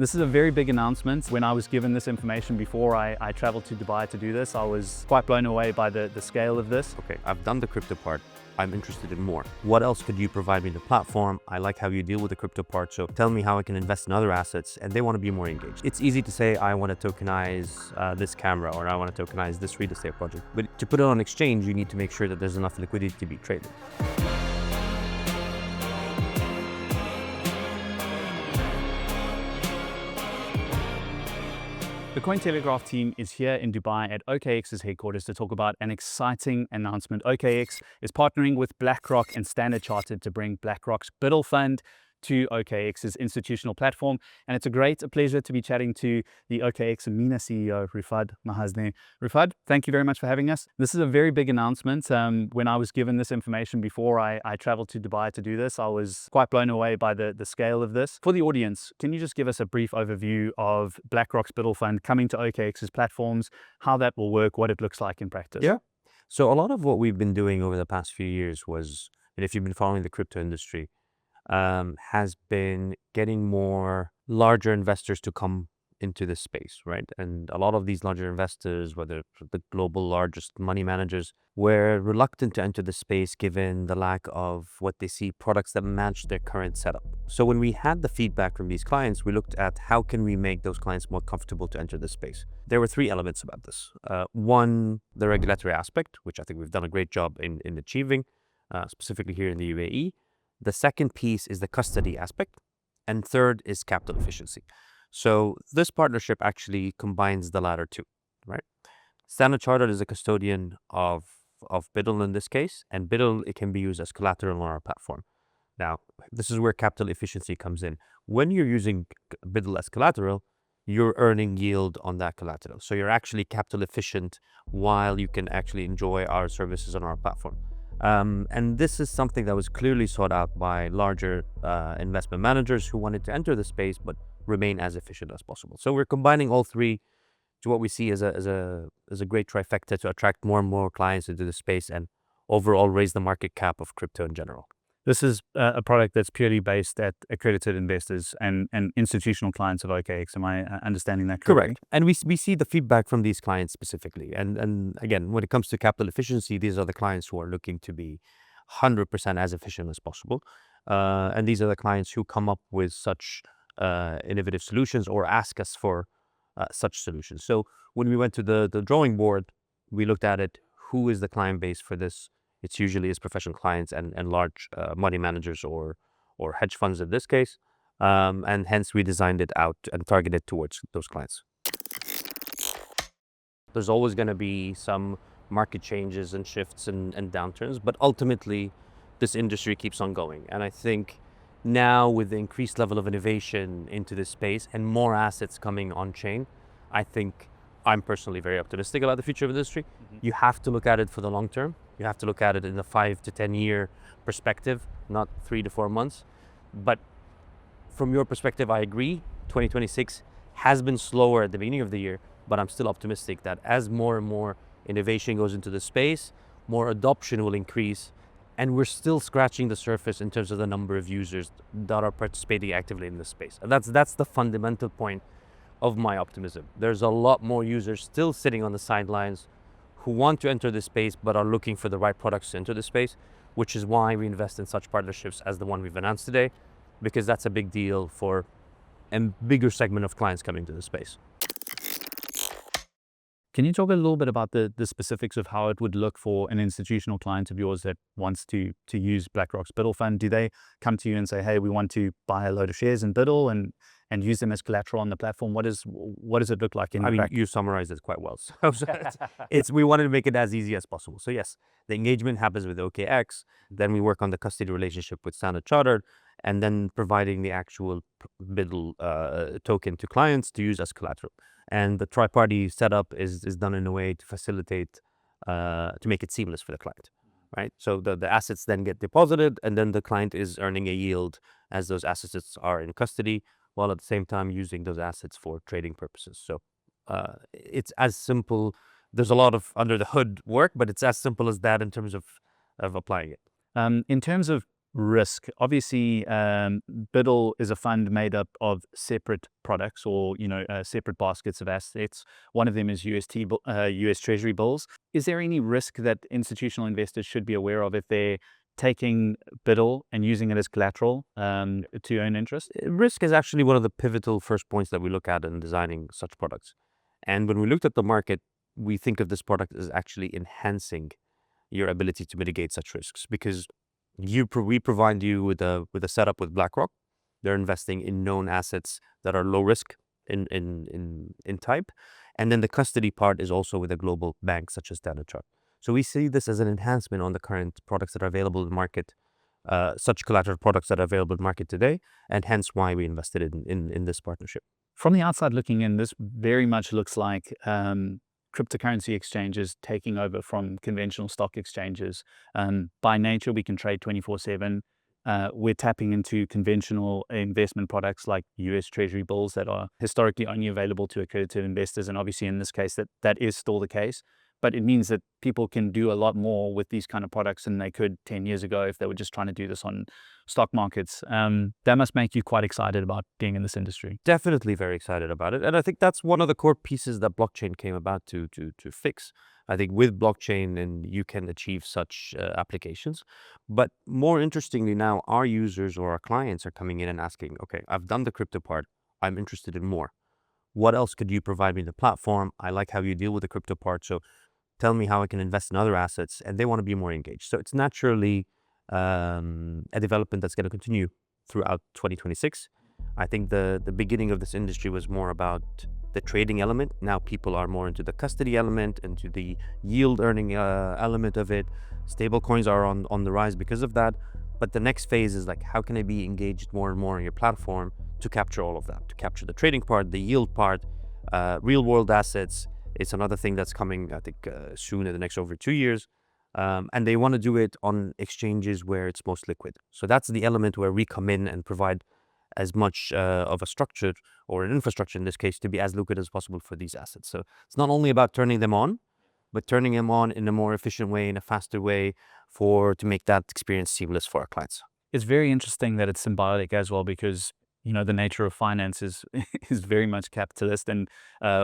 This is a very big announcement. When I was given this information before I traveled to Dubai to do this, I was quite blown away by the scale of this. Okay, I've done the crypto part. I'm interested in more. What else could you provide me in the platform? I like how you deal with the crypto part, so tell me how I can invest in other assets, and they want to be more engaged. It's easy to say, I want to tokenize this camera, or I want to tokenize this real estate project. But to put it on exchange, you need to make sure that there's enough liquidity to be traded. The Cointelegraph team is here in Dubai at OKX's headquarters to talk about an exciting announcement. OKX is partnering with BlackRock and Standard Chartered to bring BlackRock's BUIDL fund to OKX's institutional platform. And it's a great pleasure to be chatting to the OKX MENA CEO, Rifad Mahasneh. Rifad, thank you very much for having us. This is a very big announcement. When I was given this information before I traveled to Dubai to do this, I was quite blown away by the scale of this. For the audience, can you just give us a brief overview of BlackRock's BUIDL fund coming to OKX's platforms, how that will work, what it looks like in practice? Yeah. So a lot of what we've been doing over the past few years was, and if you've been following the crypto industry, has been getting more larger investors to come into this space, right? And a lot of these larger investors, whether the global largest money managers, were reluctant to enter the space given the lack of what they see products that match their current setup. So when we had the feedback from these clients, we looked at how can we make those clients more comfortable to enter the space. There were three elements about this. One, the regulatory aspect, which I think we've done a great job in achieving, specifically here in the UAE. The second piece is the custody aspect, and third is capital efficiency. So this partnership actually combines the latter two, right? Standard Chartered is a custodian of BUIDL in this case, and BUIDL, it can be used as collateral on our platform. Now, this is where capital efficiency comes in. When you're using BUIDL as collateral, you're earning yield on that collateral. So you're actually capital efficient while you can actually enjoy our services on our platform. And this is something that was clearly sought out by larger investment managers who wanted to enter the space but remain as efficient as possible. So we're combining all three to what we see as a great trifecta to attract more and more clients into the space and overall raise the market cap of crypto in general. This is a product that's purely based at accredited investors and institutional clients of OKX. Am I understanding that correctly? Correct. And we see the feedback from these clients specifically. And again, when it comes to capital efficiency, these are the clients who are looking to be 100% as efficient as possible. And these are the clients who come up with such innovative solutions or ask us for such solutions. So when we went to the drawing board, we looked at it. Who is the client base for this? It's usually as professional clients and large money managers or hedge funds in this case. And hence we designed it out and targeted towards those clients. There's always going to be some market changes and shifts and downturns, but ultimately this industry keeps on going. And I think now with the increased level of innovation into this space and more assets coming on chain, I think I'm personally very optimistic about the future of the industry. You have to look at it for the long term. You have to look at it in a 5 to 10 year perspective, not 3 to 4 months. But from your perspective, I agree. 2026 has been slower at the beginning of the year, but I'm still optimistic that as more and more innovation goes into the space, more adoption will increase. And we're still scratching the surface in terms of the number of users that are participating actively in this space. And that's the fundamental point of my optimism. There's a lot more users still sitting on the sidelines who want to enter this space but are looking for the right products to enter the space, which is why we invest in such partnerships as the one we've announced today, because that's a big deal for a bigger segment of clients coming to the space. Can you talk a little bit about the specifics of how it would look for an institutional client of yours that wants to use BlackRock's BUIDL fund? Do they come to you and say, hey, we want to buy a load of shares in BUIDL and use them as collateral on the platform? What does it look like in practice? You summarized it quite well. So we wanted to make it as easy as possible. So yes, the engagement happens with OKX. Then we work on the custody relationship with Standard Chartered, and then providing the actual BUIDL token to clients to use as collateral. And the tri-party setup is done in a way to facilitate, to make it seamless for the client, right? So the assets then get deposited, and then the client is earning a yield as those assets are in custody, while at the same time using those assets for trading purposes. So it's as simple. There's a lot of under the hood work, but it's as simple as that in terms of applying it. In terms of risk. Obviously, BUIDL is a fund made up of separate products or, separate baskets of assets. One of them is US Treasury bills. Is there any risk that institutional investors should be aware of if they're taking BUIDL and using it as collateral to earn interest? Risk is actually one of the pivotal first points that we look at in designing such products. And when we looked at the market, we think of this product as actually enhancing your ability to mitigate such risks, because we provide you with a setup with BlackRock. They're investing in known assets that are low risk in type, and then the custody part is also with a global bank such as Standard Chartered. So we see this as an enhancement on the current products that are available in the market, such collateral products that are available in the market today, and hence why we invested in this partnership. From the outside looking in, this very much looks like cryptocurrency exchanges taking over from conventional stock exchanges. By nature, we can trade 24/7. We're tapping into conventional investment products like US Treasury bills that are historically only available to accredited investors. And obviously, in this case, that is still the case. But it means that people can do a lot more with these kind of products than they could 10 years ago if they were just trying to do this on stock markets. That must make you quite excited about being in this industry. Definitely very excited about it. And I think that's one of the core pieces that blockchain came about to fix. I think with blockchain, and you can achieve such applications. But more interestingly now, our users or our clients are coming in and asking, okay, I've done the crypto part. I'm interested in more. What else could you provide me in the platform? I like how you deal with the crypto part. So tell me how I can invest in other assets, and they want to be more engaged. So it's naturally a development that's going to continue throughout 2026. I think the beginning of this industry was more about the trading element. Now people are more into the custody element, into the yield earning element of it. Stable coins are on the rise because of that. But the next phase is like, how can I be engaged more and more on your platform to capture all of that, to capture the trading part, the yield part, real world assets. It's another thing that's coming, I think, soon in the next over 2 years. And they want to do it on exchanges where it's most liquid. So that's the element where we come in and provide as much of a structure, or an infrastructure in this case, to be as liquid as possible for these assets. So it's not only about turning them on, but turning them on in a more efficient way, in a faster way, to make that experience seamless for our clients. It's very interesting that it's symbiotic as well, because the nature of finance is very much capitalist, and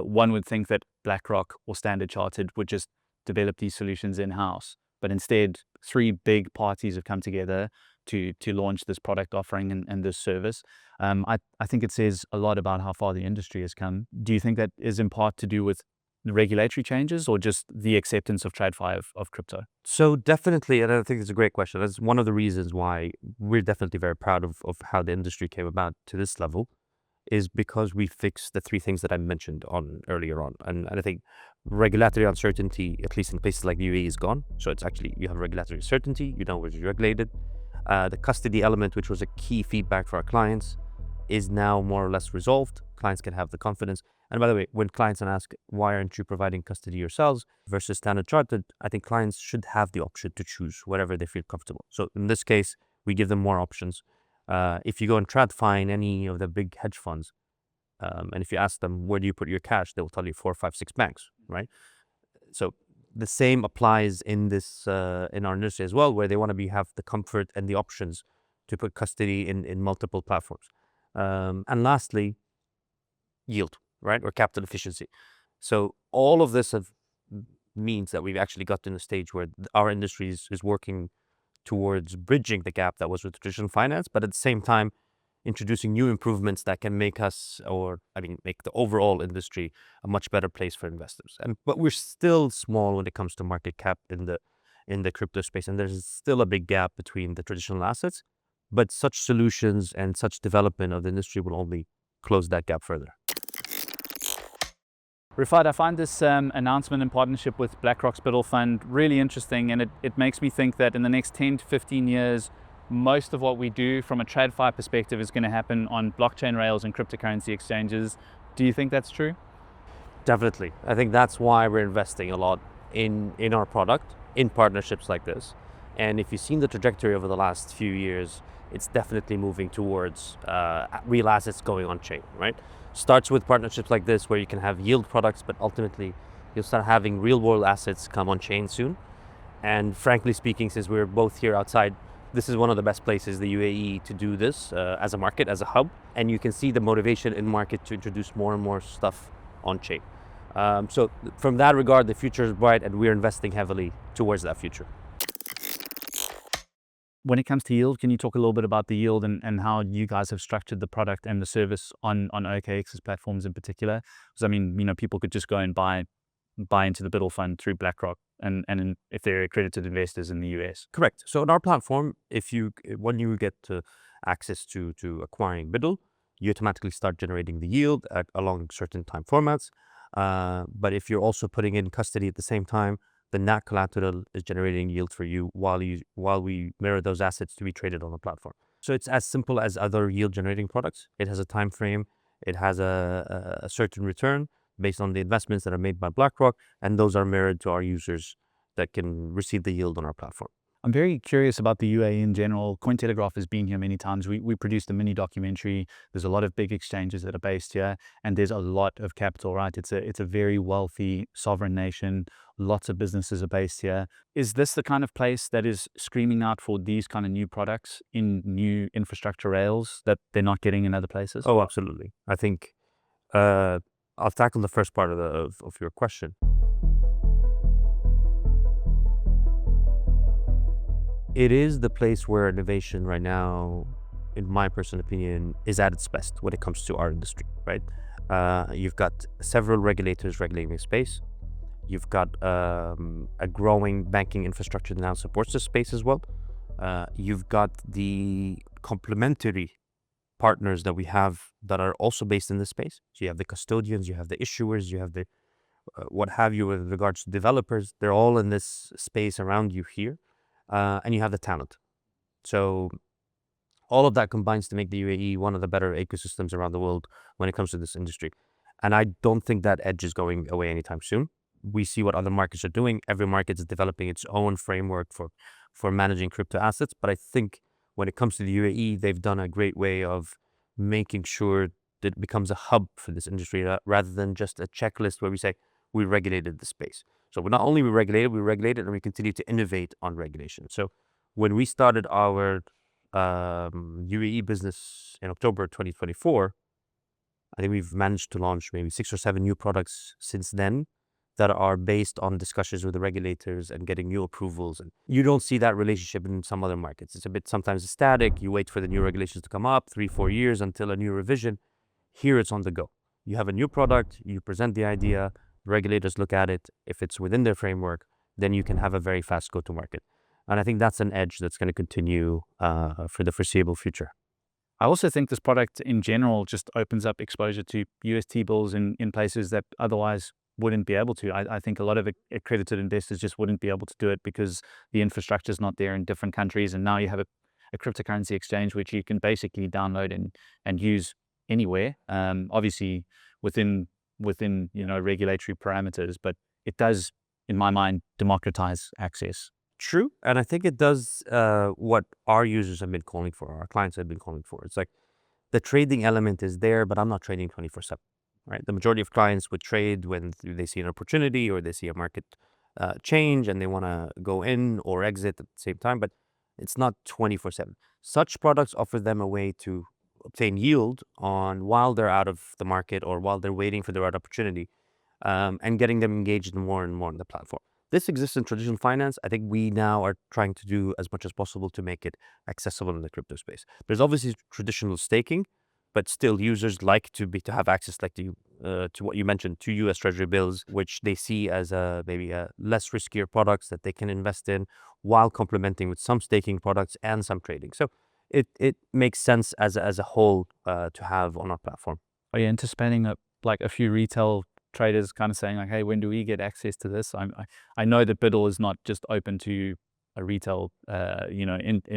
one would think that BlackRock or Standard Chartered would just develop these solutions in-house, but instead 3 big parties have come together to launch this product offering and this service. I think it says a lot about how far the industry has come. Do you think that is in part to do with the regulatory changes, or just the acceptance of TradFi of crypto? So definitely, and I think it's a great question. That's one of the reasons why we're definitely very proud of how the industry came about to this level, is because we fixed the 3 things that I mentioned earlier on. And I think regulatory uncertainty, at least in places like the UAE, is gone. So it's actually, you have regulatory certainty, you know where it's regulated. The custody element, which was a key feedback for our clients, is now more or less resolved. Clients can have the confidence. And by the way, when clients ask, why aren't you providing custody yourselves versus Standard Chartered, I think clients should have the option to choose whatever they feel comfortable. So in this case, we give them more options. If you go and TradFi in any of the big hedge funds, and if you ask them, where do you put your cash? They will tell you 4, 5, 6 banks, right? So the same applies in our industry as well, where they want to have the comfort and the options to put custody in multiple platforms. And lastly, yield, right? Or capital efficiency. So all of this means that we've actually got to a stage where our industry is working towards bridging the gap that was with traditional finance, but at the same time, introducing new improvements that can make make the overall industry a much better place for investors. But we're still small when it comes to market cap in the crypto space, and there's still a big gap between the traditional assets. But such solutions and such development of the industry will only close that gap further. Rifad, I find this announcement in partnership with BlackRock's BUIDL fund really interesting, and it makes me think that in the next 10 to 15 years, most of what we do from a TradFi perspective is going to happen on blockchain rails and cryptocurrency exchanges. Do you think that's true? Definitely. I think that's why we're investing a lot in our product, in partnerships like this. And if you've seen the trajectory over the last few years, it's definitely moving towards real assets going on chain, right? Starts with partnerships like this where you can have yield products, but ultimately you'll start having real world assets come on chain soon. And frankly speaking, since we're both here outside This is one of the best places, the UAE, to do this as a market, as a hub. And you can see the motivation in market to introduce more and more stuff on chain. So from that regard, the future is bright, and we're investing heavily towards that future. When it comes to yield, can you talk a little bit about the yield and how you guys have structured the product and the service on OKX's platforms in particular? Because I mean, people could just go and buy into the BUIDL fund through BlackRock, and if they're accredited investors in the US. Correct. So on our platform, when you get access to acquiring BUIDL, you automatically start generating the yield along certain time formats. But if you're also putting in custody at the same time, then that collateral is generating yield for you while we mirror those assets to be traded on the platform. So it's as simple as other yield generating products. It has a time frame. It has a certain return based on the investments that are made by BlackRock, and those are mirrored to our users that can receive the yield on our platform. I'm very curious about the UAE in general. Cointelegraph has been here many times. We produced a mini documentary. There's a lot of big exchanges that are based here, and there's a lot of capital, right? It's a very wealthy sovereign nation. Lots of businesses are based here. Is this the kind of place that is screaming out for these kind of new products in new infrastructure rails that they're not getting in other places? Oh, absolutely. I think I'll tackle the first part of your question. It is the place where innovation right now, in my personal opinion, is at its best when it comes to our industry, right? You've got several regulators regulating the space. You've got a growing banking infrastructure that now supports this space as well. You've got the complementary partners that we have that are also based in this space. So you have the custodians, you have the issuers, you have the what have you with regards to developers. They're all in this space around you here. And you have the talent. So all of that combines to make the UAE one of the better ecosystems around the world when it comes to this industry. And I don't think that edge is going away anytime soon. We see what other markets are doing. Every market is developing its own framework for managing crypto assets. But I think when it comes to the UAE, they've done a great way of making sure that it becomes a hub for this industry rather than just a checklist where we say we regulated the space. So not only we regulated and we continue to innovate on regulation. So when we started our UAE business in October 2024, I think we've managed to launch maybe 6 or 7 new products since then that are based on discussions with the regulators and getting new approvals. And you don't see that relationship in some other markets. It's a bit sometimes static. You wait for the new regulations to come up 3-4 years until a new revision. Here it's on the go. You have a new product, you present the idea, regulators look at it. If it's within their framework, then you can have a very fast go-to-market. And I think that's an edge that's going to continue for the foreseeable future. I also think this product in general just opens up exposure to UST bills in places that otherwise wouldn't be able to. I think a lot of accredited investors just wouldn't be able to do it because the infrastructure is not there in different countries. And now you have a cryptocurrency exchange which you can basically download and use anywhere. Obviously within regulatory parameters, but it does, in my mind, democratize access. True. And I think it does what our users have been calling for, our clients have been calling for. It's like the trading element is there, but I'm not trading 24/7, right? The majority of clients would trade when they see an opportunity or they see a market change and they want to go in or exit at the same time, but it's not 24/7. Such products offer them a way to obtain yield on while they're out of the market or while they're waiting for the right opportunity, and getting them engaged more and more in the platform. This exists in traditional finance. I think we now are trying to do as much as possible to make it accessible in the crypto space. There's obviously traditional staking, but still users like to have access to what you mentioned, to US Treasury bills, which they see as maybe a less riskier products that they can invest in while complementing with some staking products and some trading. So it makes sense as a whole to have on our platform. Are you anticipating a few retail traders kind of saying like, hey, when do we get access to this? I know that BUIDL is not just open to a retail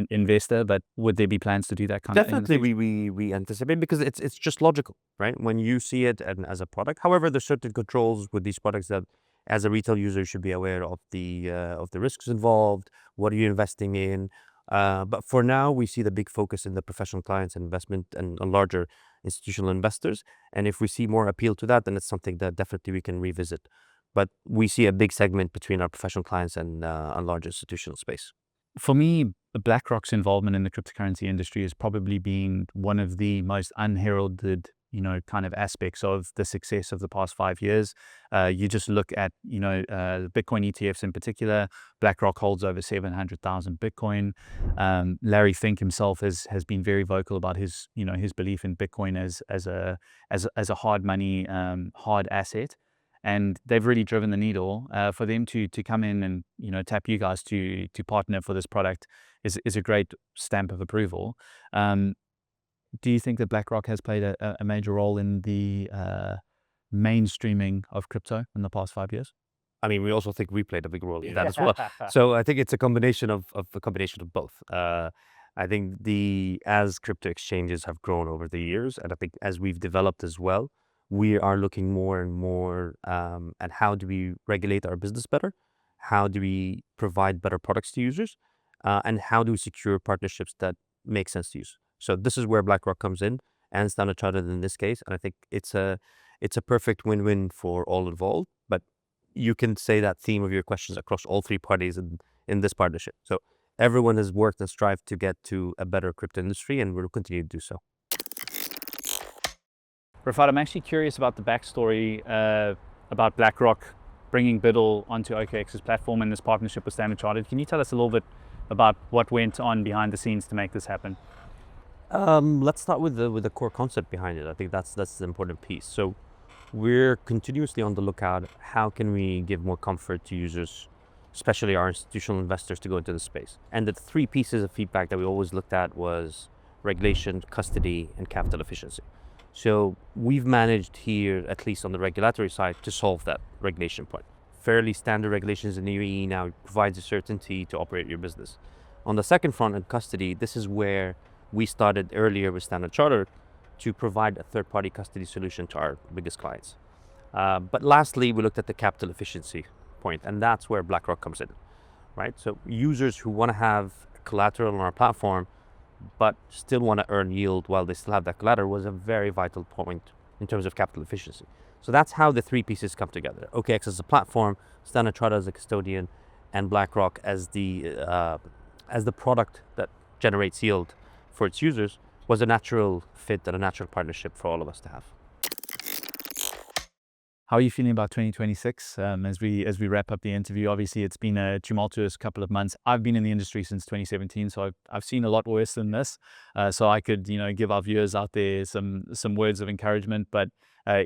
investor, but would there be plans to do that kind of thing? Definitely we anticipate, because it's just logical, right? When you see it and as a product. However, there's certain controls with these products that as a retail user you should be aware of the risks involved. What are you investing in? But for now, we see the big focus in the professional clients and investment and on larger institutional investors. And if we see more appeal to that, then it's something that definitely we can revisit. But we see a big segment between our professional clients and large institutional space. For me, BlackRock's involvement in the cryptocurrency industry has probably been one of the most unheralded, kind of aspects of the success of the past 5 years. You just look at, Bitcoin ETFs in particular. BlackRock holds over 700,000 Bitcoin. Larry Fink himself has been very vocal about his belief in Bitcoin as a hard money, hard asset. And they've really driven the needle. For them to come in and tap you guys to partner for this product is a great stamp of approval. Do you think that BlackRock has played a major role in the mainstreaming of crypto in the past 5 years? I mean, we also think we played a big role in that as well. So I think it's a combination of both. I think as crypto exchanges have grown over the years, and I think as we've developed as well, we are looking more and more at how do we regulate our business better, how do we provide better products to users, and how do we secure partnerships that make sense to use. So this is where BlackRock comes in, and Standard Chartered in this case, and I think it's a perfect win-win for all involved. But you can say that theme of your questions across all three parties in this partnership. So everyone has worked and strived to get to a better crypto industry, and we'll continue to do so. Rifad, I'm actually curious about the backstory about BlackRock bringing BUIDL onto OKX's platform and this partnership with Standard Chartered. Can you tell us a little bit about what went on behind the scenes to make this happen? Let's start with the core concept behind it. I think that's the important piece. So we're continuously on the lookout. How can we give more comfort to users, especially our institutional investors, to go into the space? And the three pieces of feedback that we always looked at was regulation, custody, and capital efficiency. So we've managed here, at least on the regulatory side, to solve that regulation point. Fairly standard regulations in the UAE now provides a certainty to operate your business. On the second front, in custody, this is where we started earlier with Standard Chartered to provide a third-party custody solution to our biggest clients. But lastly, we looked at the capital efficiency point, and that's where BlackRock comes in, right? So users who want to have collateral on our platform, but still want to earn yield while they still have that collateral, was a very vital point in terms of capital efficiency. So that's how the three pieces come together. OKX as a platform, Standard Chartered as a custodian, and BlackRock as the product that generates yield for its users was a natural fit and a natural partnership for all of us to have. How are you feeling about 2026 as we wrap up the interview? Obviously, it's been a tumultuous couple of months. I've been in the industry since 2017, so I've seen a lot worse than this. So I could give our viewers out there some words of encouragement. But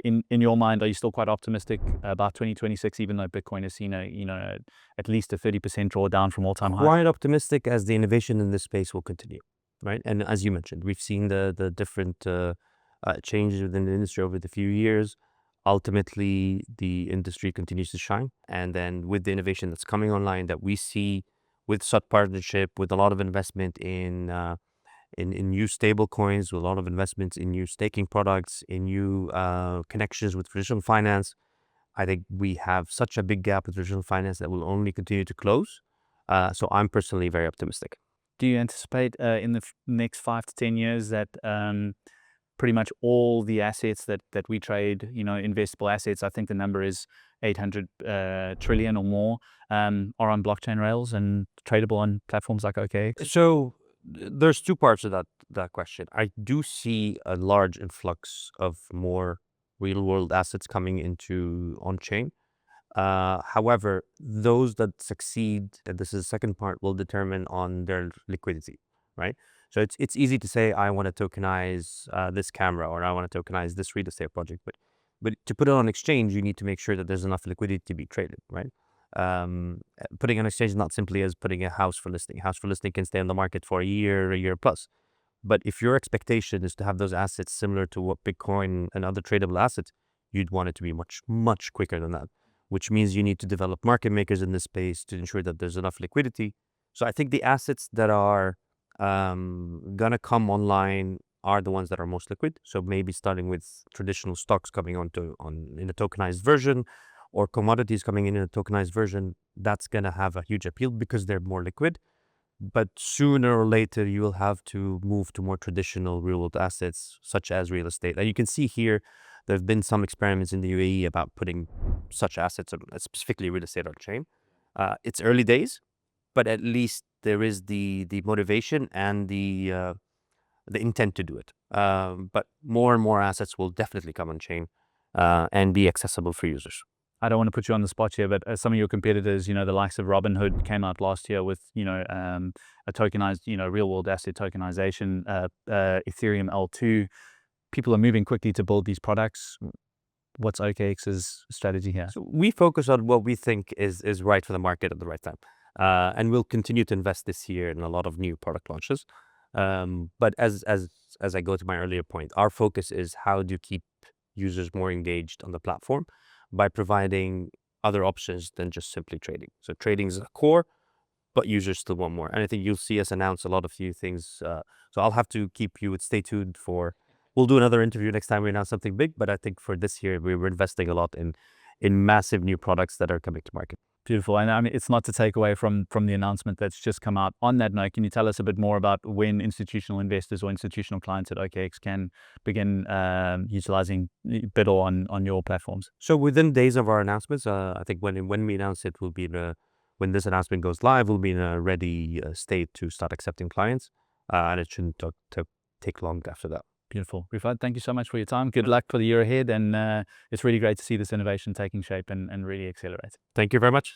in your mind, are you still quite optimistic about 2026, even though Bitcoin has seen at least a 30% drawdown from all-time highs? Quite optimistic, as the innovation in this space will continue, right? And as you mentioned, we've seen the different changes within the industry over the few years. Ultimately, the industry continues to shine. And then with the innovation that's coming online that we see with such partnership, with a lot of investment in new stable coins, with a lot of investments in new staking products, in new connections with traditional finance, I think we have such a big gap with traditional finance that will only continue to close. So I'm personally very optimistic. Do you anticipate in the next 5 to 10 years that pretty much all the assets that we trade, investable assets, I think the number is 800 trillion or more, are on blockchain rails and tradable on platforms like OKX? So there's two parts of that question. I do see a large influx of more real world assets coming into on-chain. However, those that succeed, and this is the second part, will determine on their liquidity, right? So it's easy to say, I want to tokenize this camera, or I want to tokenize this real estate project, but to put it on exchange, you need to make sure that there's enough liquidity to be traded, right? Putting on exchange is not simply as putting a house for listing. House for listing can stay on the market for a year plus. But if your expectation is to have those assets similar to what Bitcoin and other tradable assets, you'd want it to be much, much quicker than that, which means you need to develop market makers in this space to ensure that there's enough liquidity. So I think the assets that are gonna come online are the ones that are most liquid. So maybe starting with traditional stocks coming in a tokenized version, or commodities coming in a tokenized version, that's gonna have a huge appeal because they're more liquid. But sooner or later, you will have to move to more traditional real world assets, such as real estate. And you can see here, there have been some experiments in the UAE about putting such assets, specifically real estate, on chain. It's early days, but at least there is the motivation and the intent to do it. But more and more assets will definitely come on chain and be accessible for users. I don't want to put you on the spot here, but some of your competitors, the likes of Robinhood came out last year with, a tokenized, real world asset tokenization, Ethereum L2. People are moving quickly to build these products. What's OKX's strategy here? So we focus on what we think is right for the market at the right time. And we'll continue to invest this year in a lot of new product launches. But as I go to my earlier point, our focus is how do you keep users more engaged on the platform by providing other options than just simply trading. So trading is a core, but users still want more. And I think you'll see us announce a lot of few things. So I'll have to keep you, stay tuned for, we'll do another interview next time we announce something big, but I think for this year, we were investing a lot in massive new products that are coming to market. Beautiful. And I mean, it's not to take away from the announcement that's just come out. On that note, can you tell us a bit more about when institutional investors or institutional clients at OKX can begin utilizing BUIDL on your platforms? So within days of our announcements, I think when we announce it, when this announcement goes live, we'll be in a ready state to start accepting clients, and it shouldn't take long after that. Beautiful. Rifad, thank you so much for your time. Good luck for the year ahead. And it's really great to see this innovation taking shape and really accelerate. Thank you very much.